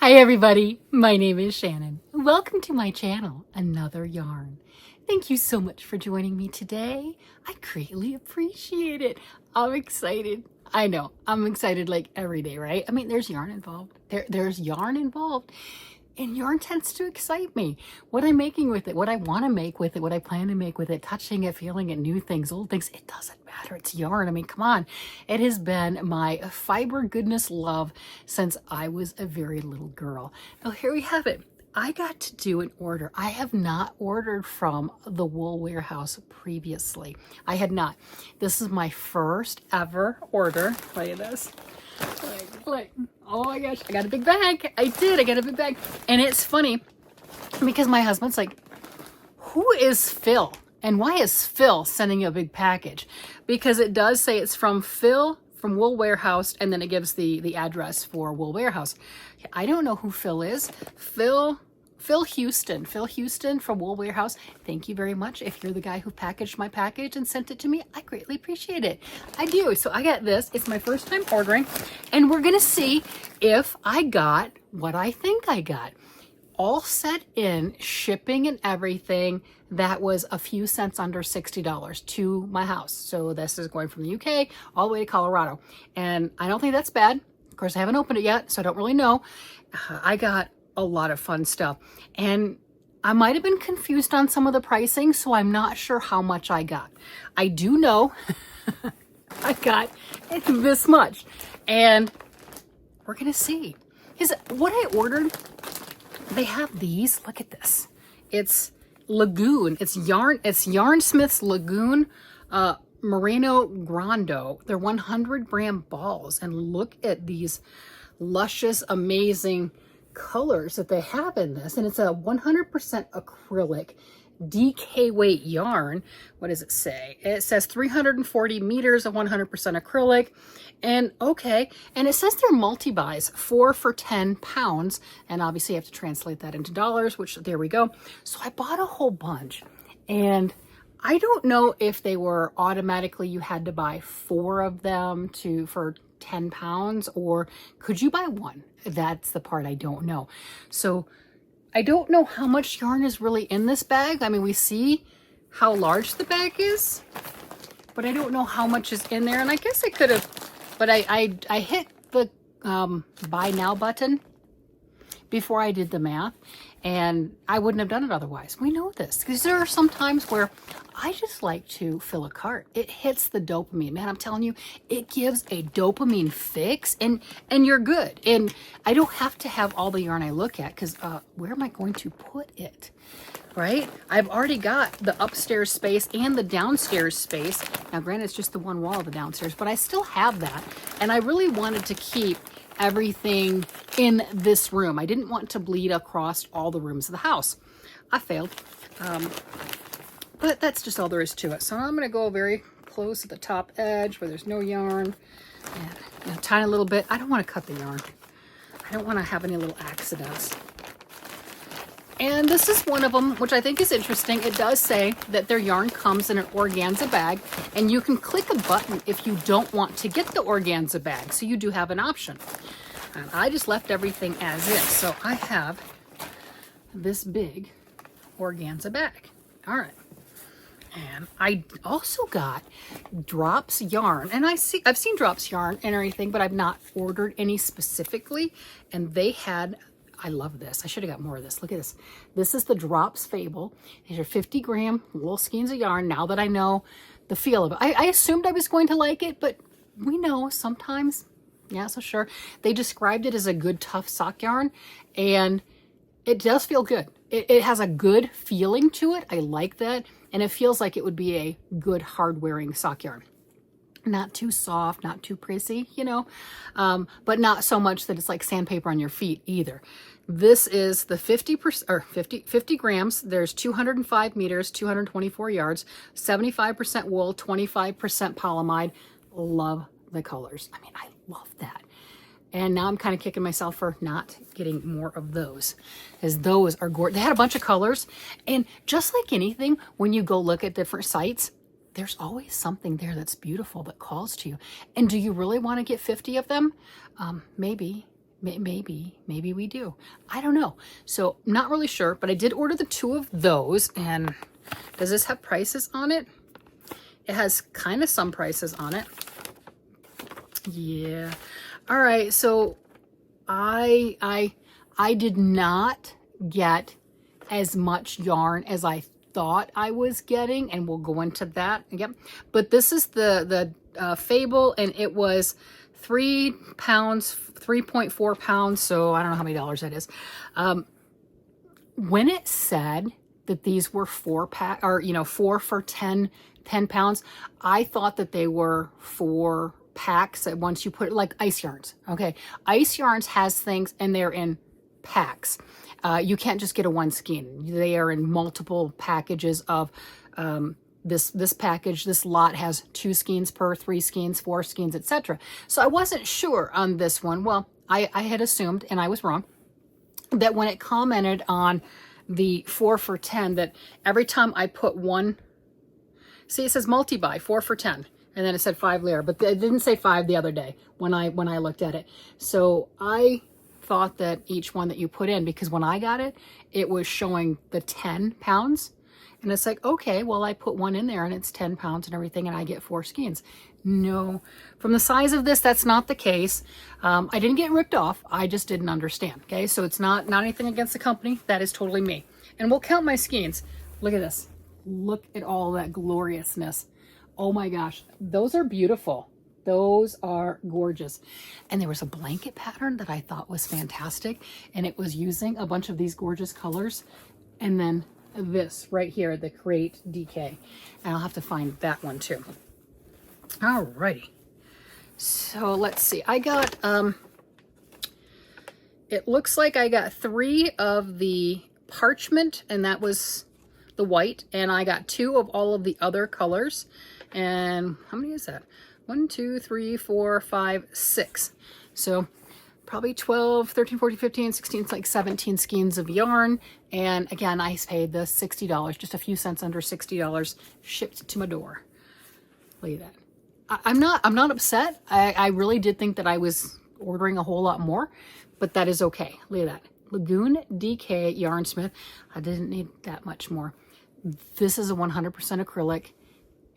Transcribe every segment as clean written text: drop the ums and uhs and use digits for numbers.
Hi everybody, my name is Shannon. Welcome to my channel, Another Yarn. Thank you so much for joining me today. I greatly appreciate it. I'm excited. I know, I'm excited like every day, right? I mean, there's yarn involved. There's yarn involved. And yarn tends to excite me. What I'm making with it, what I want to make with it, what I plan to make with it, touching it, feeling it, new things, old things, it doesn't matter. It's yarn. I mean, come on. It has been my fiber goodness love since I was a very little girl. Now here we have it. I got to do an order. I have not ordered from the Woolwarehouse previously. I had not. This is my first ever order. Look at this. Like, oh my gosh, I got a big bag. I got a big bag. And it's funny because my husband's like, who is Phil? And why is Phil sending you a big package? Because it does say it's from Phil from Woolwarehouse, and then it gives the address for Woolwarehouse. I don't know who Phil is. Phil Houston from Woolwarehouse. Thank you very much. If you're the guy who packaged my package and sent it to me, I greatly appreciate it. I do. So I got this. It's my first time ordering, and we're going to see if I got what I think I got. All set in, shipping and everything, that was a few cents under $60 to my house. So this is going from the UK all the way to Colorado. And I don't think that's bad. Of course, I haven't opened it yet, so I don't really know. I got a lot of fun stuff, and I might have been confused on some of the pricing, so I'm not sure how much I got. I do know I got this much, and we're gonna see. Is what I ordered, they have these. Look at this. It's Lagoon. It's Yarnsmith's Lagoon Merino Grando. They're 100 gram balls, and look at these luscious, amazing colors that they have in this. And it's a 100% acrylic DK weight yarn. What does it say? It says 340 meters of 100% acrylic. And okay, and it says they're multi-buys, 4 for 10 pounds. And obviously you have to translate that into dollars, which there we go. So I bought a whole bunch, and I don't know if they were automatically, you had to buy 4 of them for 10 pounds, or could you buy one? That's the part I don't know. So I don't know how much yarn is really in this bag. I mean, we see how large the bag is, but I don't know how much is in there. And I guess I could have, but I hit the buy now button before I did the math, and I wouldn't have done it otherwise. We know this because there are some times where I just like to fill a cart. It hits the dopamine, man. I'm telling you, it gives a dopamine fix, and you're good. And I don't have to have all the yarn I look at, because where am I going to put it? Right? I've already got the upstairs space and the downstairs space. Now, granted, it's just the one wall of the downstairs, but I still have that. And I really wanted to keep everything in this room. I didn't want to bleed across all the rooms of the house. I failed. But that's just all there is to it. So I'm going to go very close at the top edge where there's no yarn. And a tiny little bit. I don't want to cut the yarn. I don't want to have any little accidents. And this is one of them, which I think is interesting. It does say that their yarn comes in an organza bag, and you can click a button if you don't want to get the organza bag. So you do have an option. And I just left everything as is. So I have this big organza bag. All right. And I also got Drops yarn, and I've seen Drops yarn and everything, but I've not ordered any specifically. And they had, I love this. I should have got more of this. Look at this. This is the Drops Fable. These are 50 gram little skeins of yarn. Now that I know the feel of it, I assumed I was going to like it, but we know sometimes, yeah, so sure. They described it as a good tough sock yarn, and it does feel good. It has a good feeling to it. I like that. And it feels like it would be a good hard wearing sock yarn. Not too soft, not too prissy, you know, but not so much that it's like sandpaper on your feet either. This is the 50 grams. There's 205 meters, 224 yards, 75% wool, 25% polyamide. Love the colors. I mean, I love that. And now I'm kind of kicking myself for not getting more of those, as those are gorgeous. They had a bunch of colors, and just like anything, when you go look at different sites, there's always something there that's beautiful that calls to you. And do you really want to get 50 of them? Maybe, Maybe we do. I don't know. So not really sure, but I did order the 2 of those. And does this have prices on it? It has kind of some prices on it. Yeah. All right. So I did not get as much yarn as I thought I was getting, and we'll go into that. Yep. But this is the Fable, and it was 3 pounds, 3.4 pounds. So I don't know how many dollars that is. When it said that these were 4 for 10 pounds, I thought that they were 4 packs that once you put, like ice yarns. Okay. Ice yarns has things and they're in packs. You can't just get a 1 skein. They are in multiple packages of, this package. This lot has 2 skeins per, 3 skeins, 4 skeins, etc. So I wasn't sure on this one. Well, I had assumed, and I was wrong, that when it commented on the 4 for 10, that every time I put one, see, it says multi-buy 4 for 10, and then it said 5 layer, but it didn't say 5 the other day when I looked at it. So I thought that each one that you put in, because when I got it, it was showing the 10 pounds. And it's like, okay, well, I put one in there and it's 10 pounds and everything, and I get 4 skeins. No, from the size of this, that's not the case. I didn't get ripped off. I just didn't understand. Okay, so it's not anything against the company. That is totally me. And we'll count my skeins. Look at this. Look at all that gloriousness. Oh my gosh, those are beautiful. Those are gorgeous. And there was a blanket pattern that I thought was fantastic, and it was using a bunch of these gorgeous colors, and then this right here, the Create DK. And I'll have to find that one too. Alrighty. So let's see. I got, it looks like I got 3 of the parchment, and that was the white, and I got 2 of all of the other colors. And how many is that? 1, 2, 3, 4, 5, 6. So probably 12, 13, 14, 15, 16, it's like 17 skeins of yarn. And again, I paid the $60, just a few cents under $60, shipped to my door. Look at that. I'm not upset. I really did think that I was ordering a whole lot more, but that is okay. Look at that. Lagoon DK Yarnsmith. I didn't need that much more. This is a 100% acrylic,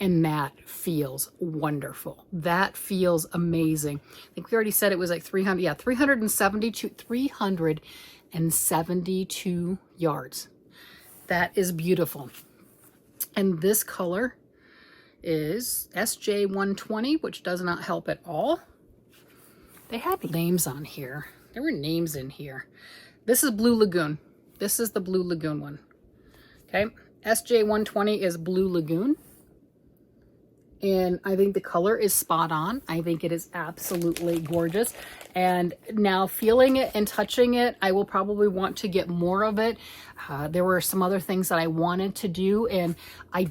and that feels wonderful. That feels amazing. I think we already said it was like 300, yeah, 372 yards. That is beautiful. And this color is SJ120, which does not help at all. They had names on here. There were names in here. This is Blue Lagoon. This is the Blue Lagoon one. Okay. SJ120 is Blue Lagoon. And I think the color is spot on. I think it is absolutely gorgeous. And now feeling it and touching it, I will probably want to get more of it. There were some other things that I wanted to do, and I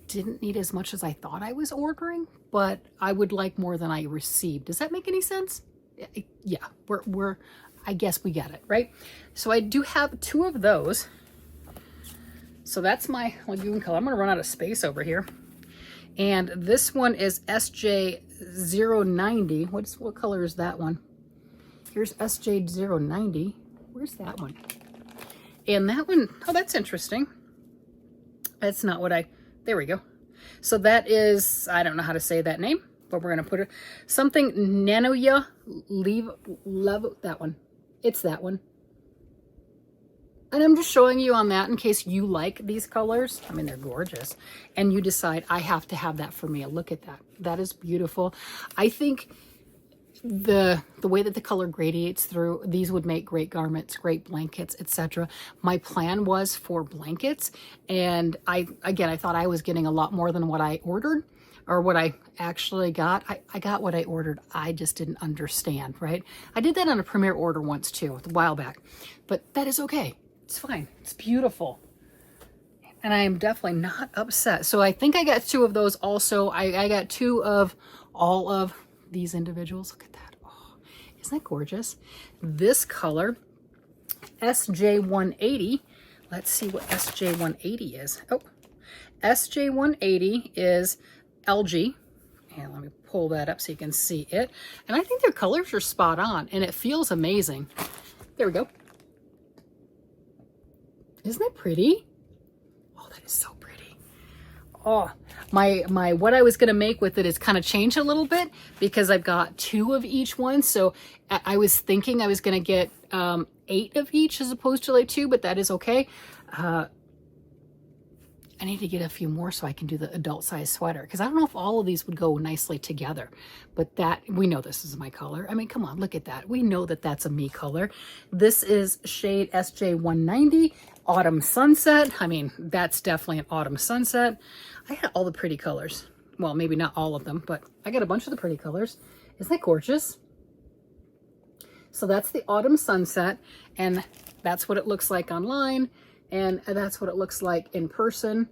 didn't need as much as I thought I was ordering, but I would like more than I received. Does that make any sense? Yeah, I guess we get it, right? So I do have 2 of those. So that's my Lagoon color. I'm gonna run out of space over here. And this one is SJ090. What color is that one? Here's SJ090. Where's that one? And that one, oh, that's interesting. That's not what there we go. So that is, I don't know how to say that name, but we're going to put it, something Nanoya, love that one. It's that one. And I'm just showing you on that in case you like these colors. I mean, they're gorgeous. And you decide, I have to have that for me. Look at that. That is beautiful. I think the way that the color gradiates through, these would make great garments, great blankets, etc. My plan was for blankets. And I thought I was getting a lot more than what I ordered, or what I actually got. I got what I ordered. I just didn't understand, right? I did that on a Premier order once too, a while back. But that is okay. It's fine. It's beautiful. And I am definitely not upset. So I think I got 2 of those also. I got 2 of all of these individuals. Look at that. Oh, isn't that gorgeous? This color, SJ180. Let's see what SJ180 is. Oh, SJ180 is LG. And let me pull that up so you can see it. And I think their colors are spot on, and it feels amazing. There we go. Isn't that pretty? Oh, that is so pretty. Oh, my what I was going to make with it is kind of change a little bit because I've got 2 of each one. So I was thinking I was going to get 8 of each as opposed to like 2, but that is okay. I need to get a few more so I can do the adult size sweater, because I don't know if all of these would go nicely together, but that, we know this is my color. I mean, come on, look at that. We know that that's a me color. This is shade SJ190 Autumn Sunset. I mean, that's definitely an autumn sunset. I had all the pretty colors. Well, maybe not all of them, but I got a bunch of the pretty colors. Isn't that gorgeous? So that's the autumn sunset, and that's what it looks like online. And that's what it looks like in person.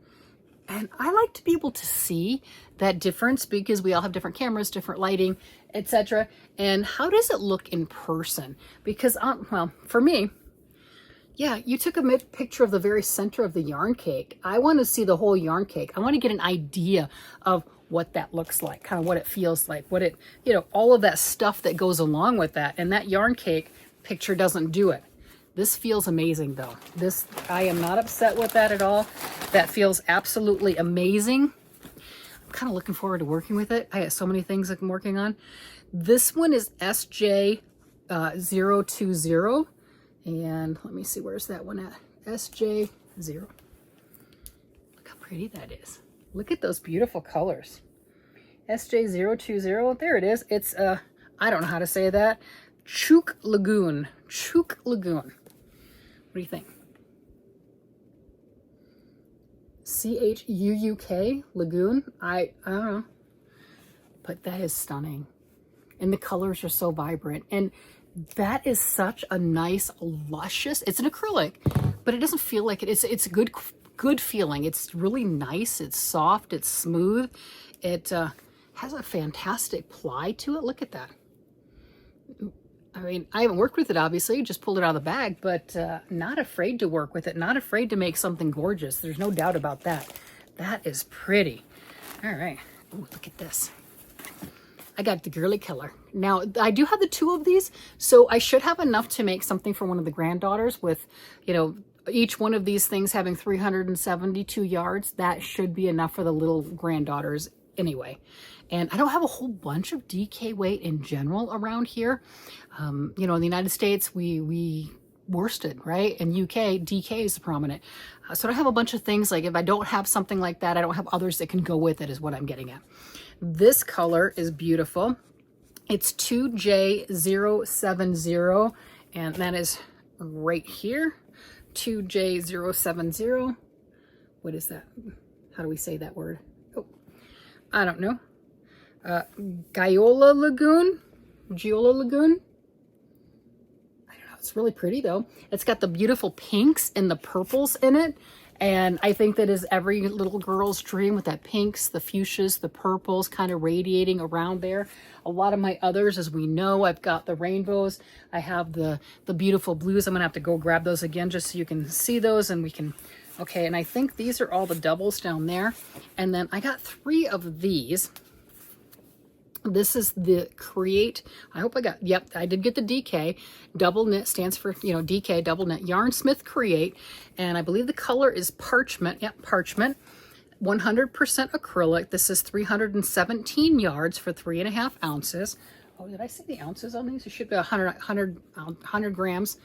And I like to be able to see that difference because we all have different cameras, different lighting, etc. And how does it look in person? Because, well, for me, yeah, you took a picture of the very center of the yarn cake. I want to see the whole yarn cake. I want to get an idea of what that looks like, kind of what it feels like, what it, you know, all of that stuff that goes along with that. And that yarn cake picture doesn't do it. This feels amazing though. This, I am not upset with that at all. That feels absolutely amazing. I'm kind of looking forward to working with it. I have so many things I'm working on. This one is SJ 020. And let me see, where's that one at? SJ 0. Look how pretty that is. Look at those beautiful colors. SJ 020, there it is. It's, I don't know how to say that. Chook Lagoon. Chook Lagoon. What do you think? CHUUK Lagoon? I don't know. But that is stunning. And the colors are so vibrant. And that is such a nice, luscious, it's an acrylic, but it doesn't feel like it. It's a good feeling. It's really nice. It's soft. It's smooth. It has a fantastic ply to it. Look at that. I mean, I haven't worked with it, obviously, just pulled it out of the bag, but not afraid to work with it, not afraid to make something gorgeous. There's no doubt about that. That is pretty. All right. Ooh, look at this. I got the girly color. Now, I do have the 2 of these, so I should have enough to make something for one of the granddaughters with, you know, each one of these things having 372 yards. That should be enough for the little granddaughters anyway. And I don't have a whole bunch of DK weight in general around here. You know, in the United States, we worsted, right? In UK, DK is prominent. So I don't have a bunch of things. Like if I don't have something like that, I don't have others that can go with it, is what I'm getting at. This color is beautiful. It's 2J070, and that is right here. 2J070. What is that? How do we say that word? Oh, I don't know. Giola Lagoon? Giola Lagoon? I don't know. It's really pretty though. It's got the beautiful pinks and the purples in it. And I think that is every little girl's dream, with that pinks, the fuchsias, the purples kind of radiating around there. A lot of my others, as we know, I've got the rainbows. I have the beautiful blues. I'm going to have to go grab those again just so you can see those and we can... Okay, and I think these are all the doubles down there. And then I got 3 of these. This is the Create. I hope I got, yep, I did get the DK. Double knit stands for, you know, DK, double knit. Yarnsmith Create. And I believe the color is Parchment. Yep, Parchment. 100% acrylic. This is 317 yards for 3.5 ounces. Oh, did I say the ounces on these? It should be 100 grams.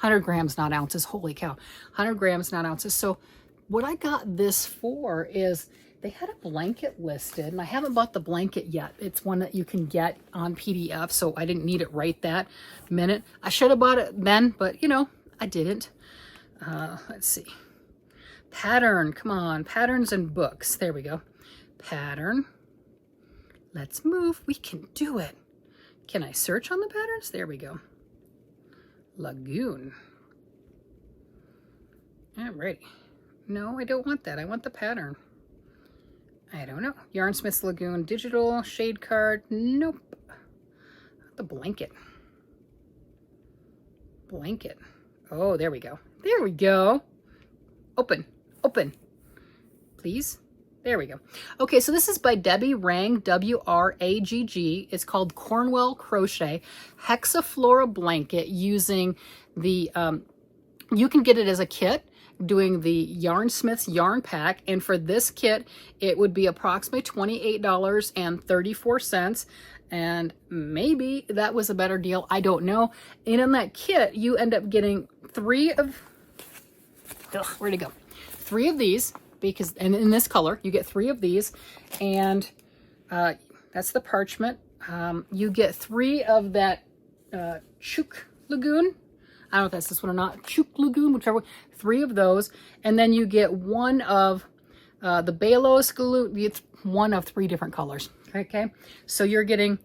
100 grams, not ounces. Holy cow. 100 grams, not ounces. So what I got this for is... they had a blanket listed, and I haven't bought the blanket yet. It's one that you can get on PDF, so I didn't need it right that minute. I should have bought it then, but, you know, I didn't. Let's see. Pattern, come on. Patterns and books. There we go. Pattern. Let's move. We can do it. Can I search on the patterns? There we go. Lagoon. Alrighty. No, I don't want that. I want the pattern. I don't know. Yarnsmith's Lagoon digital shade card. Nope. The blanket. Blanket. Oh, there we go. There we go. Open. Open. Please. There we go. Okay, so this is by Debbie Rang, W-R-A-G-G. It's called Cornwell Crochet Hexaflora Blanket using the, you can get it as a kit doing the Yarnsmith's yarn pack. And for this kit, it would be approximately $28.34. And maybe that was a better deal. I don't know. And in that kit, you end up getting where'd it go? 3 of these. Because, and in this color, you get 3 of these, and that's the parchment. You get 3 of that Chook Lagoon. I don't know if that's this one or not. Chook Lagoon, whichever one. 3 of those, and then you get 1 of the Balos glue. It's 1 of 3 different colors. Okay, so you're getting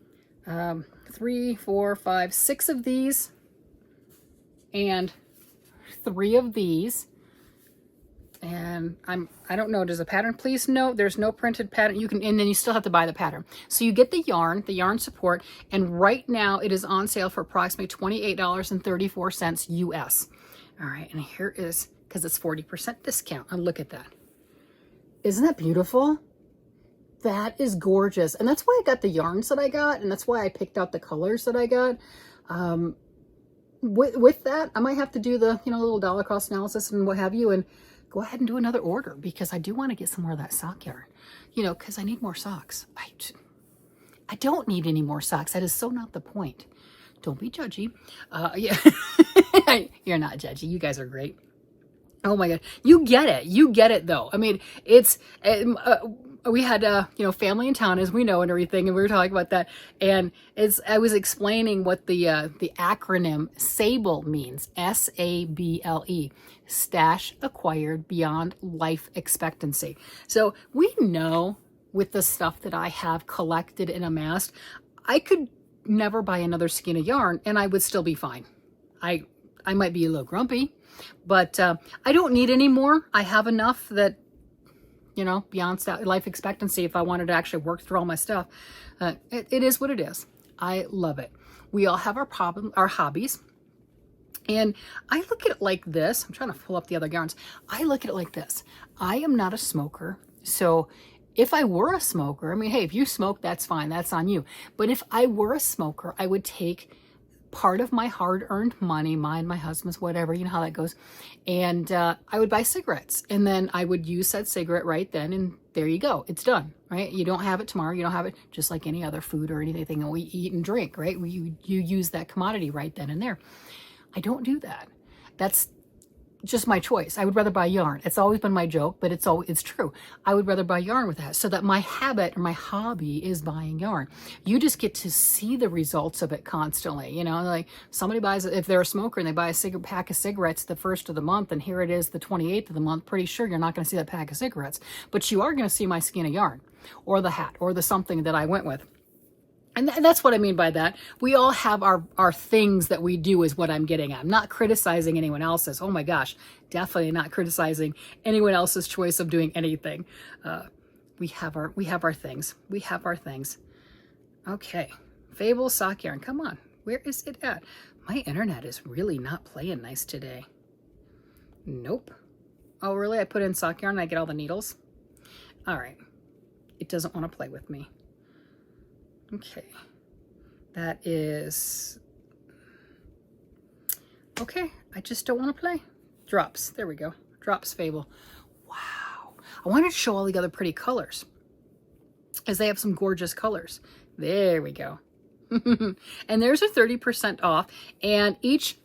3, 4, 5, 6 of these, and 3 of these. And I don't know, does the pattern please? No, there's no printed pattern. You can, and then you still have to buy the pattern. So you get the yarn support, and right now it is on sale for approximately $28.34 US. All right, and here is, because it's 40% discount. And look at that. Isn't that beautiful? That is gorgeous. And that's why I got the yarns that I got, and that's why I picked out the colors that I got. With that, I might have to do the, little dollar cost analysis and what have you, and go ahead and do another order, because I do want to get some more of that sock yarn, because I need more socks. I don't need any more socks. That is so not the point. Don't be judgy. Yeah, you're not judgy. You guys are great. Oh my God. You get it. You get it though. I mean, it's, we had, family in town, as we know, and everything. And we were talking about that. And I was explaining what the acronym Fable means. S-A-B-L-E. Stash acquired beyond life expectancy. So we know with the stuff that I have collected and amassed, I could never buy another skein of yarn and I would still be fine. I might be a little grumpy, but I don't need any more. I have enough that, beyond life expectancy, if I wanted to actually work through all my stuff. It is what it is. I love it. We all have our hobbies. And I look at it like this. I'm trying to pull up the other yarns. I look at it like this. I am not a smoker. So if I were a smoker, I mean, hey, if you smoke, that's fine. That's on you. But if I were a smoker, I would take part of my hard-earned money, mine, my husband's, whatever, you know how that goes, and I would buy cigarettes, and then I would use said cigarette right then, and there you go. It's done, right? You don't have it tomorrow. You don't have it just like any other food or anything that we eat and drink, right? You use that commodity right then and there. I don't do that. That's just my choice. I would rather buy yarn. It's always been my joke, but it's true. I would rather buy yarn with that, so that my habit or my hobby is buying yarn. You just get to see the results of it constantly. Like somebody buys, if they're a smoker and they buy a pack of cigarettes the 1st of the month, and here it is the 28th of the month, pretty sure you're not going to see that pack of cigarettes, but you are going to see my skein of yarn or the hat or the something that I went with. And that's what I mean by that. We all have our things that we do, is what I'm getting at. I'm not criticizing anyone else's. Oh my gosh, definitely not criticizing anyone else's choice of doing anything. We have our things. We have our things. Okay, Fable sock yarn. Come on, where is it at? My internet is really not playing nice today. Nope. Oh really? I put in sock yarn and I get all the needles? All right. It doesn't want to play with me. Okay, that is, okay, I just don't want to play. Drops, there we go, Drops Fable. Wow, I wanted to show all the other pretty colors, as they have some gorgeous colors. There we go. And there's a 30% off, and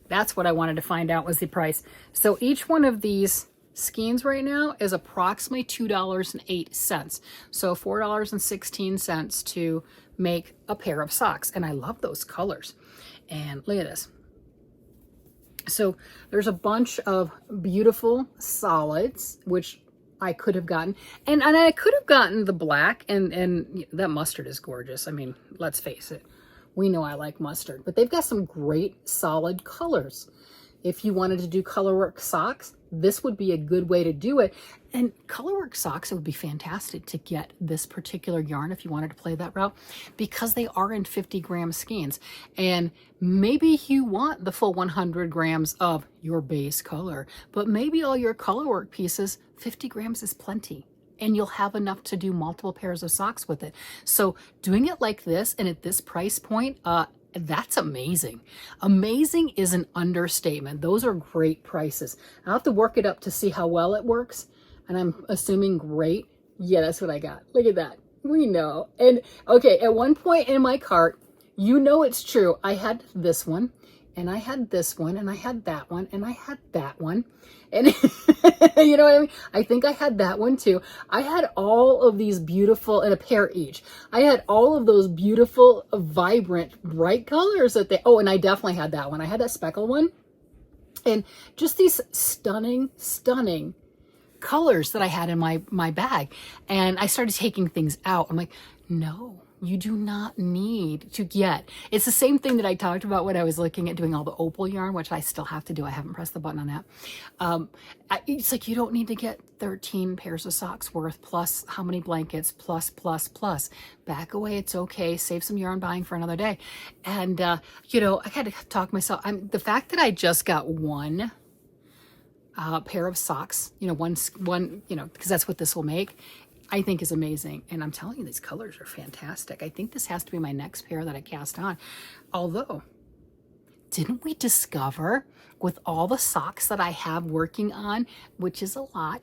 that's what I wanted to find out was the price. So each one of these skeins right now is approximately $2.08. So $4.16 to make a pair of socks. And I love those colors. And look at this. So there's a bunch of beautiful solids, which I could have gotten. And I could have gotten the black, and that mustard is gorgeous. I mean, let's face it. We know I like mustard, but they've got some great solid colors. If you wanted to do colorwork socks, this would be a good way to do it. And colorwork socks, it would be fantastic to get this particular yarn if you wanted to play that route, because they are in 50-gram skeins. And maybe you want the full 100 grams of your base color, but maybe all your colorwork pieces, 50 grams is plenty. and you'll have enough to do multiple pairs of socks with it. So doing it like this and at this price point, that's amazing. Amazing is an understatement. Those are great prices. I'll have to work it up to see how well it works, and I'm assuming great. Yeah, that's what I got. Look at that. We know. And okay, at one point in my cart, you know it's true, I had this one, and I had this one, and I had that one, and I had that one. And you know what I mean? I think I had that one too. I had all of these beautiful, and a pair each. I had all of those beautiful, vibrant, bright colors that they, oh, and I definitely had that one. I had that speckle one. And just these stunning, stunning colors that I had in my bag. And I started taking things out. I'm like, no, you do not need to get. It's the same thing that I talked about when I was looking at doing all the opal yarn, which I still have to do. I haven't pressed the button on that. It's like, you don't need to get 13 pairs of socks worth, plus how many blankets, plus. Back away, it's okay. Save some yarn buying for another day. And, you know, I had to talk myself. The fact that I just got one pair of socks, you know, one, you know, because that's what this will make, I think is amazing. And I'm telling you, these colors are fantastic. I think this has to be my next pair that I cast on. Although, didn't we discover with all the socks that I have working on, which is a lot,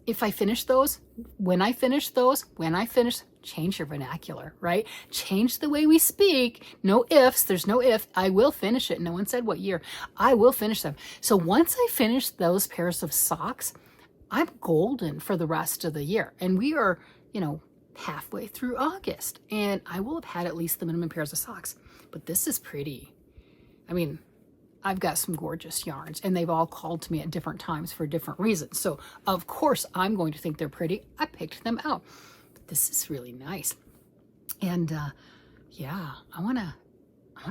if I finish those, when I finish, change your vernacular, right? Change the way we speak. No ifs. There's no if. I will finish it. No one said what year. I will finish them. So once I finish those pairs of socks, I'm golden for the rest of the year. And we are, you know, halfway through August, and I will have had at least the minimum pairs of socks. But this is pretty. I mean, I've got some gorgeous yarns, and they've all called to me at different times for different reasons. So of course I'm going to think they're pretty. I picked them out. But this is really nice. And yeah, I want to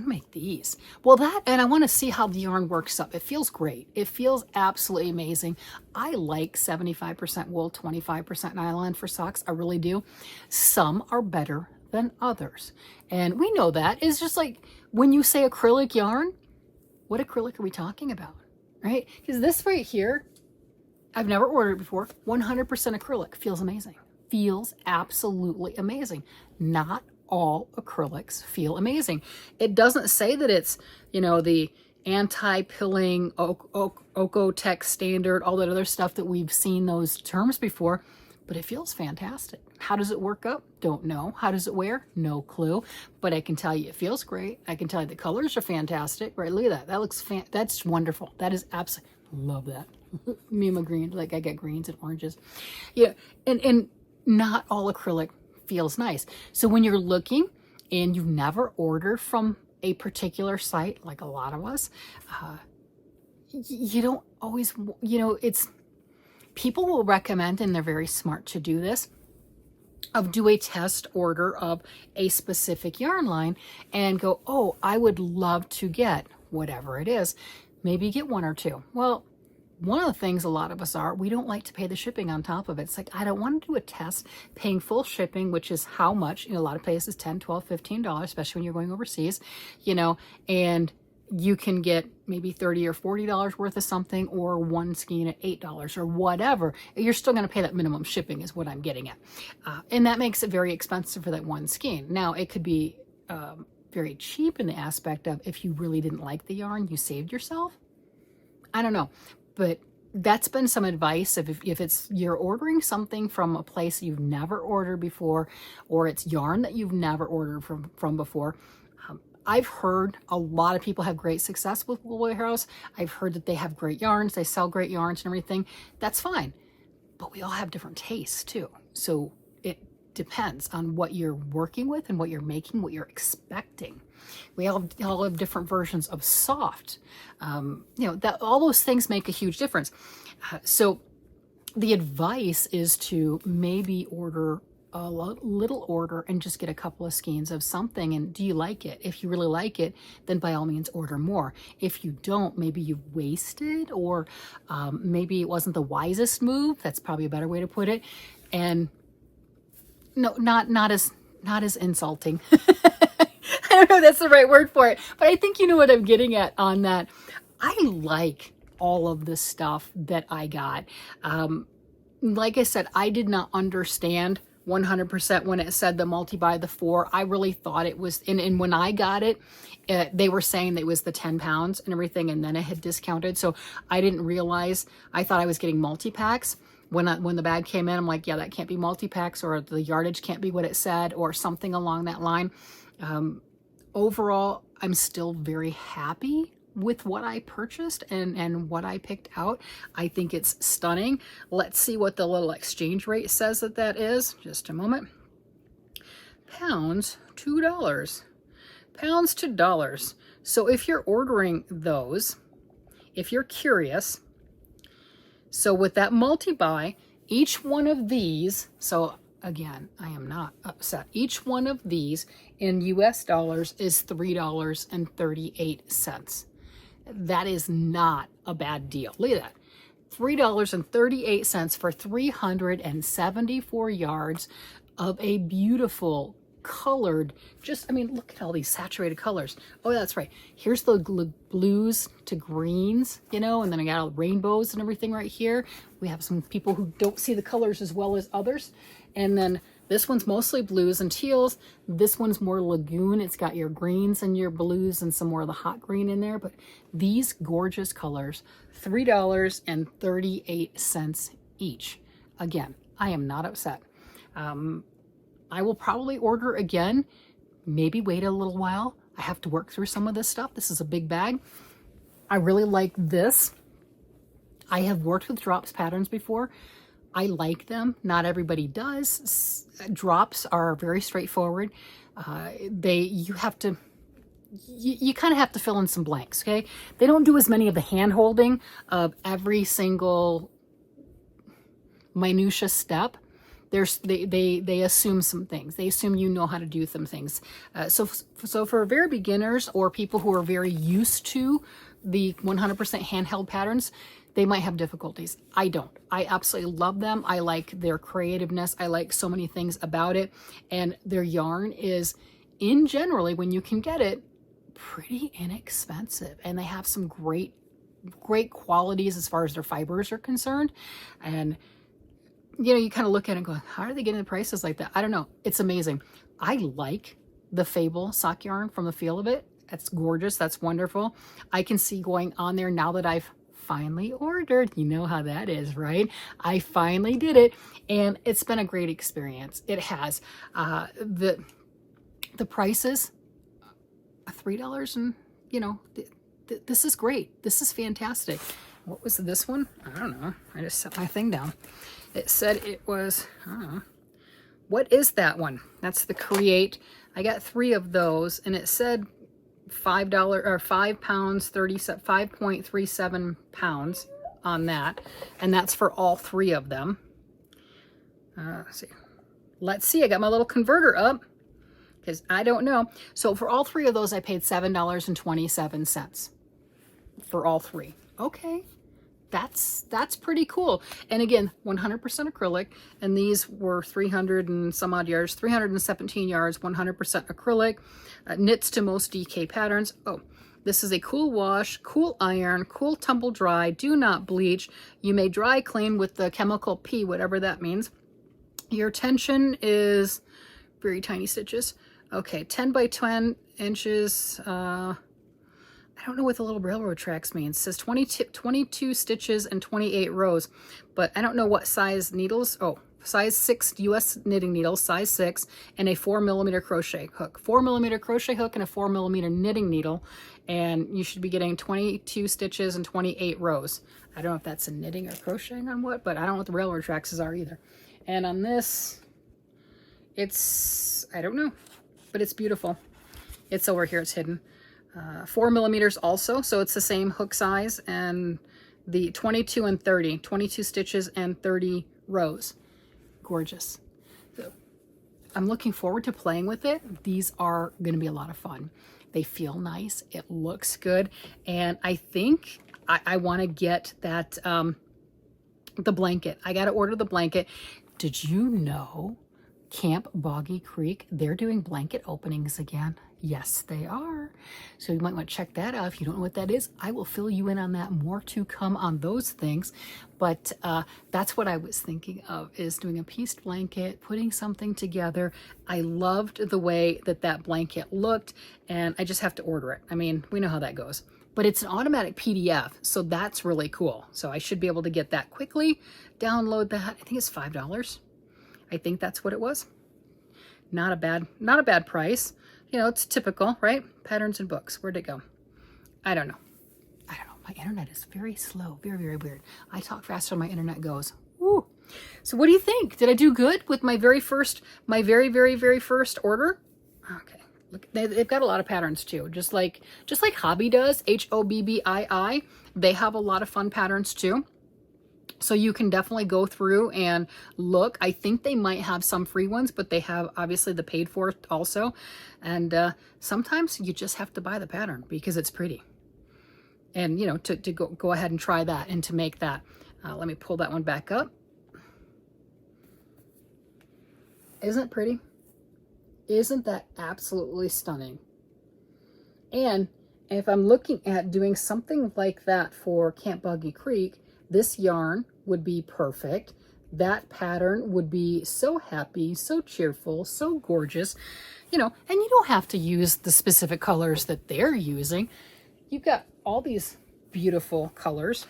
make these. Well, and I want to see how the yarn works up. It feels great. It feels absolutely amazing. I like 75% wool, 25% nylon for socks. I really do. Some are better than others. And we know that. It's just like when you say acrylic yarn, what acrylic are we talking about, right? Because this right here, I've never ordered before. 100% acrylic. Feels amazing. Feels absolutely amazing. Not all acrylics feel amazing. It doesn't say that it's, you know, the anti-pilling, Oco-Tex standard, all that other stuff that we've seen those terms before, but it feels fantastic. How does it work up? Don't know. How does it wear? No clue. But I can tell you it feels great. I can tell you the colors are fantastic. Right, look at that. That looks that's wonderful. That is absolutely, love that. Me and my green, like I get greens and oranges. Yeah, and not all acrylic feels nice. So when you're looking and you've never ordered from a particular site, like a lot of us, you don't always, you know, it's, people will recommend, and they're very smart to do this, of do a test order of a specific yarn line and go, oh, I would love to get whatever it is. Maybe get one or two. Well, one of the things a lot of us are, we don't like to pay the shipping on top of it. It's like, I don't want to do a test paying full shipping, which is how much, you know, a lot of places, $10, $12, $15, especially when you're going overseas, you know, and you can get maybe $30 or $40 worth of something, or one skein at $8 or whatever. You're still going to pay that minimum shipping is what I'm getting at. And that makes it very expensive for that one skein. Now, it could be very cheap in the aspect of if you really didn't like the yarn, you saved yourself. I don't know. But that's been some advice of if it's you're ordering something from a place you've never ordered before, or it's yarn that you've never ordered from before. I've heard a lot of people have great success with Woolwarehouse. I've heard that they have great yarns, they sell great yarns and everything. That's fine. But we all have different tastes too. So it depends on what you're working with and what you're making, what you're expecting. We all have different versions of soft. You know, that all those things make a huge difference. So the advice is to maybe order a little order and just get a couple of skeins of something. And do you like it? If you really like it, then by all means order more. If you don't, maybe you wasted, or maybe it wasn't the wisest move. That's probably a better way to put it. And no, not as insulting. I don't know if that's the right word for it, but I think you know what I'm getting at on that. I like all of the stuff that I got. like I said, I did not understand 100% when it said the multi-buy, the 4. I really thought it was, and when I got it, they were saying that it was the 10 pounds and everything, and then it had discounted. So I didn't realize, I thought I was getting multi-packs. When the bag came in, I'm like, yeah, that can't be multi-packs, or the yardage can't be what it said, or something along that line. Overall, I'm still very happy with what I purchased and what I picked out. I think it's stunning. Let's see what the little exchange rate says that is. Just a moment. Pounds to dollars. Pounds to dollars. So if you're ordering those, if you're curious, so with that multi-buy, each one of these, so again, I am not upset. Each one of these in US dollars is $3.38. That is not a bad deal. Look at that. $3.38 for 374 yards of a beautiful colored, just, I mean, look at all these saturated colors. Oh, that's right. Here's the blues to greens, you know, and then I got all the rainbows and everything right here. We have some people who don't see the colors as well as others. And then this one's mostly blues and teals. This one's more Lagoon. It's got your greens and your blues and some more of the hot green in there. But these gorgeous colors, $3.38 each. Again, I am not upset. I will probably order again, maybe wait a little while. I have to work through some of this stuff. This is a big bag. I really like this. I have worked with drops patterns before. I like them. Not everybody does. Drops are very straightforward. You kind of have to fill in some blanks, okay? They don't do as many of the hand holding of every single minutia step. They assume some things. They assume you know how to do some things. So for very beginners or people who are very used to the 100% handheld patterns, they might have difficulties. I don't. I absolutely love them. I like their creativeness. I like so many things about it. And their yarn is, in generally, when you can get it, pretty inexpensive. And they have some great qualities as far as their fibers are concerned. And you know, you kind of look at it and go, how are they getting the prices like that? I don't know. It's amazing. I like the Fable sock yarn from the feel of it. That's gorgeous. That's wonderful. I can see going on there now that I've finally ordered. You know how that is, right? I finally did it, and it's been a great experience. It has. The prices, $3, and you know, this is great. This is fantastic. What was this one? I don't know. I just set my thing down. It said it was, I don't know. What is that one? That's the Create. I got 3 of those, and it said $5 or 5 pounds, 5.37 pounds on that. And that's for all 3 of them. Let's see. I got my little converter up because I don't know. So for all 3 of those, I paid $7.27 for all 3. Okay. That's pretty cool. And again, 100% acrylic, and these were 300 and some odd yards, 317 yards, 100% acrylic, knits to most DK patterns. Oh, this is a cool wash, cool iron, cool tumble dry, do not bleach. You may dry clean with the chemical P, whatever that means. Your tension is very tiny stitches. Okay, 10 by 10 inches, I don't know what the little railroad tracks means. It says 22 stitches and 28 rows, but I don't know what size needles. Oh, size 6 US knitting needles, size 6, and a 4mm crochet hook. 4mm crochet hook and a 4mm knitting needle, and you should be getting 22 stitches and 28 rows. I don't know if that's a knitting or crocheting on what, but I don't know what the railroad tracks are either. And on this, it's, I don't know, but it's beautiful. It's over here, it's hidden. 4mm also, so it's the same hook size, and the 22 and 30, 22 stitches and 30 rows. Gorgeous. So I'm looking forward to playing with it. These are going to be a lot of fun. They feel nice. It looks good. And I think I want to get that, the blanket. I got to order the blanket. Did you know Camp Boggy Creek, they're doing blanket openings again? Yes, they are. So you might want to check that out. If you don't know what that is, I will fill you in on that. More to come on those things. But that's what I was thinking of, is doing a pieced blanket, putting something together. I loved the way that that blanket looked, and I just have to order it. I mean, we know how that goes. But it's an automatic PDF, so that's really cool. So I should be able to get that quickly, download that. I think it's $5. I think that's what it was. Not a bad price. You know, it's typical, right? Patterns and books. Where'd it go? I don't know. My internet is very slow. Very, very weird. I talk faster than my internet goes. Woo. So what do you think? Did I do good with my very, very first order? Okay. Look, they've got a lot of patterns too. Just like Hobby does, HOBBII. They have a lot of fun patterns too. So you can definitely go through and look. I think they might have some free ones, but they have obviously the paid for also. And sometimes you just have to buy the pattern because it's pretty. And, you know, to go ahead and try that and to make that. Let me pull that one back up. Isn't it pretty? Isn't that absolutely stunning? And if I'm looking at doing something like that for Camp Buggy Creek, this yarn would be perfect. That pattern would be so happy, so cheerful, so gorgeous, you know, and you don't have to use the specific colors that they're using. You've got all these beautiful colors.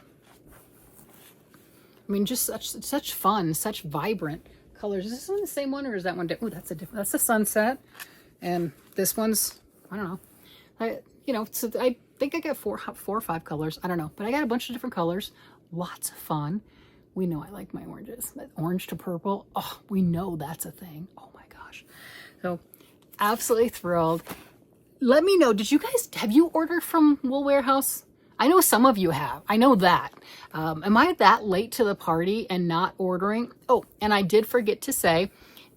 I mean, just such fun, such vibrant colors. Is this one the same one, or is that one different? Oh, that's a different, that's a sunset. And this one's, I don't know. You know, so I think I got four or five colors. I don't know, but I got a bunch of different colors. Lots of fun. We know I like my oranges. That orange to purple. Oh, we know that's a thing. Oh my gosh. So absolutely thrilled. Let me know, have you ordered from Woolwarehouse? I know some of you have. I know that. Am I that late to the party and not ordering? Oh, and I did forget to say,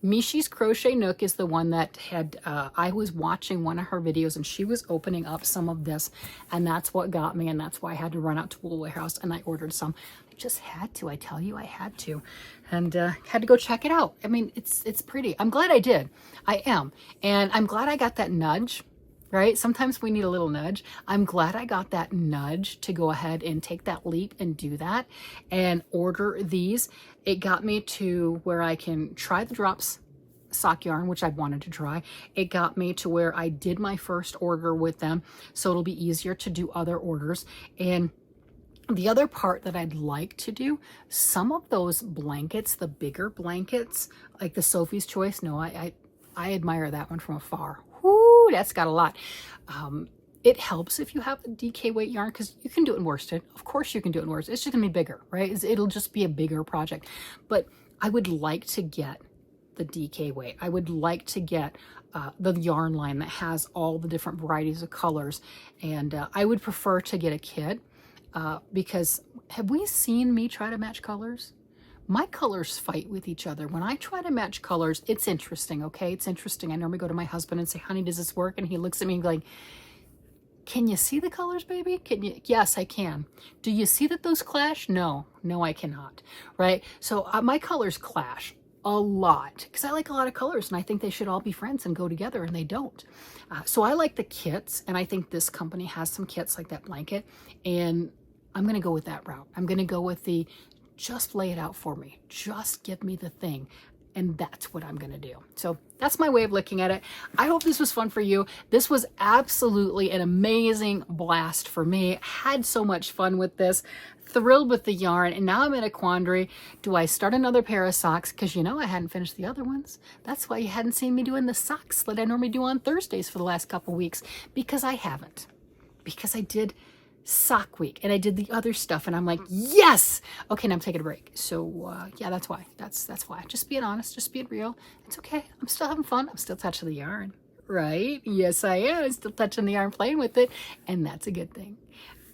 Mishi's Crochet Nook is the one that had, I was watching one of her videos and she was opening up some of this, and that's what got me, and that's why I had to run out to Woolwarehouse and I ordered some. I just had to, I tell you, I had to, and had to go check it out. I mean, it's pretty. I'm glad I did. I am. And I'm glad I got that nudge, right? Sometimes we need a little nudge. I'm glad I got that nudge to go ahead and take that leap and do that and order these. It got me to where I can try the drops sock yarn, which I wanted to try. It got me to where I did my first order with them, so it'll be easier to do other orders. And the other part that I'd like to do, some of those blankets, the bigger blankets, like the Sophie's Choice, no, I admire that one from afar. Whoo, that's got a lot. It helps if you have the DK weight yarn, because you can do it in worsted. Of course you can do it in worsted. It's just gonna be bigger, right? It'll just be a bigger project. But I would like to get the DK weight. I would like to get the yarn line that has all the different varieties of colors. And I would prefer to get a kit because have we seen me try to match colors? My colors fight with each other. When I try to match colors, it's interesting, okay? It's interesting. I normally go to my husband and say, honey, does this work? And he looks at me like, can you see the colors, baby? Can you? Yes, I can. Do you see that those clash? No, I cannot, right? So my colors clash a lot because I like a lot of colors and I think they should all be friends and go together, and they don't. So I like the kits, and I think this company has some kits like that blanket, and I'm going to go with that route. I'm going to go with the just lay it out for me. Just give me the thing. And that's what I'm going to do. So that's my way of looking at it. I hope this was fun for you. This was absolutely an amazing blast for me. Had so much fun with this. Thrilled with the yarn. And now I'm in a quandary. Do I start another pair of socks? Because you know I hadn't finished the other ones. That's why you hadn't seen me doing the socks that I normally do on Thursdays for the last couple weeks. Because I haven't. Because I did sock week and I did the other stuff, and I'm like, yes, okay, now I'm taking a break. So yeah, that's why. That's why. Just being honest, just being real. It's okay. I'm still having fun. I'm still touching the yarn, right? Yes, I am. I'm still touching the yarn, playing with it, and that's a good thing.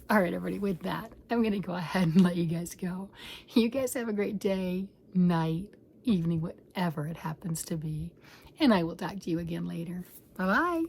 All right, everybody, with that, I'm gonna go ahead and let you guys go. You guys have a great day, night, evening, whatever it happens to be, and I will talk to you again later. Bye-bye.